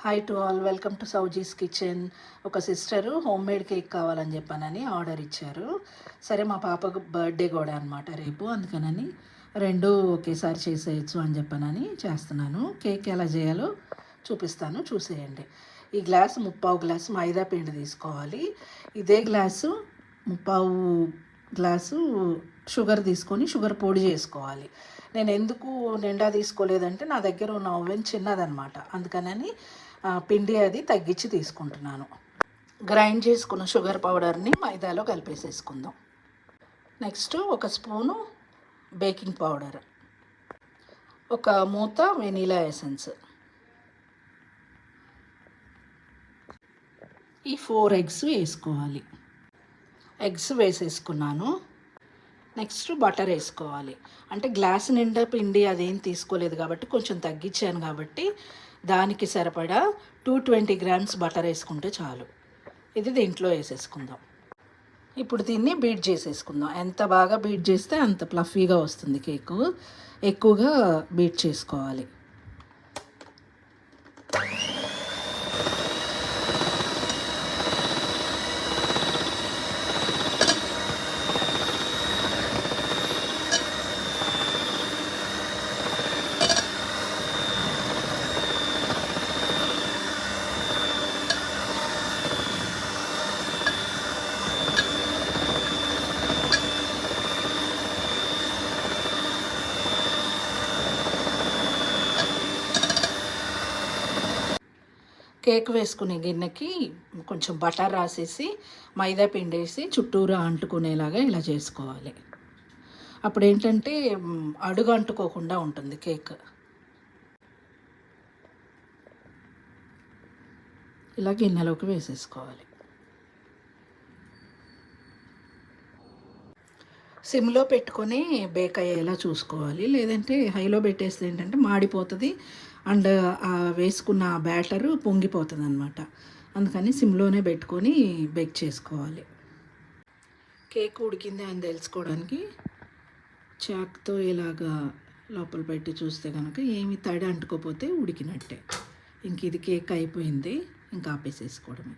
Hi to all, welcome to Sowji's kitchen. ఒక sister home made cake కావాలని చెప్పానని order ఇచ్చారు. సరే, మా పాపకు బర్త్డే కూడా అనమాట రేపు, అందుకనని రెండు ఒకేసారి చేసేయచ్చు అని చెప్పానని చేస్తున్నాను. కేక్ ఎలా చేయాలో చూపిస్తాను, చూసేయండి. ఈ గ్లాసు 3/4 గ్లాసు మైదా పిండి తీసుకోవాలి. ఇదే గ్లాసు 3/4 గ్లాసు షుగర్ తీసుకొని షుగర్ పొడి చేసుకోవాలి. నేను ఎందుకు నిండా తీసుకోలేదంటే నా దగ్గర ఉన్న ఓవెన్ చిన్నదనమాట, అందుకనని పిండి అది తగ్గించి తీసుకుంటున్నాను. గ్రైండ్ చేసుకున్న షుగర్ పౌడర్ని మైదాలో కలిపేసేసుకుందాం. నెక్స్ట్ ఒక స్పూను బేకింగ్ పౌడర్, ఒక మూత వెనీలా ఎసెన్స్, ఈ 4 ఎగ్స్ వేసుకోవాలి. ఎగ్స్ వేసేసుకున్నాను. నెక్స్ట్ బటర్ వేసుకోవాలి. అంటే గ్లాస్ నిండా పిండి అదేం తీసుకోలేదు కాబట్టి కొంచెం తగ్గించాను, కాబట్టి దానికి సరిపడా 220 గ్రామ్స్ బటర్ వేసుకుంటే చాలు. ఇది దీంట్లో వేసేసుకుందాం. ఇప్పుడు దీన్ని బీట్ చేసేసుకుందాం. ఎంత బాగా బీట్ చేస్తే అంత ప్లఫీగా వస్తుంది కేకు. ఎక్కువగా బీట్ చేసుకోవాలి. కేక్ వేసుకునే గిన్నెకి కొంచెం బటర్ రాసేసి మైదా పిండి వేసి చుట్టూరా అంటుకునేలాగా ఇలా చేసుకోవాలి. అప్పుడు ఏంటంటే అడుగు అంటుకోకుండా ఉంటుంది కేక్. ఇలా గిన్నెలోకి వేసేసుకోవాలి. సిమ్లో పెట్టుకొని బేక్ అయ్యేలా చూసుకోవాలి, లేదంటే హైలో పెట్టేస్తే ఏంటంటే మాడిపోతుంది అండ్ వేసుకున్న బ్యాటరు పొంగిపోతుంది అనమాట. అందుకని సిమ్లోనే పెట్టుకొని బేక్ చేసుకోవాలి. కేక్ ఉడికింది అని తెలుసుకోవడానికి చాక్తో ఇలాగా లోపల పెట్టి చూస్తే కనుక ఏమి తడి అంటుకోపోతే ఉడికినట్టే. ఇంక ఇది కేక్ అయిపోయింది, ఇంకా ఆపేసేసుకోవడమే.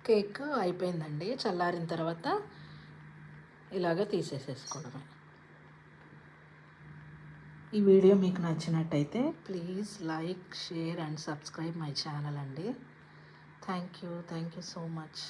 కేక్ అయిపోయిందండి. చల్లారిన తర్వాత ఇలాగ తీసేసేసుకోవడమే. ఈ వీడియో మీకు నచ్చినట్టయితే please like, share and subscribe my channel అండి. Thank you so much.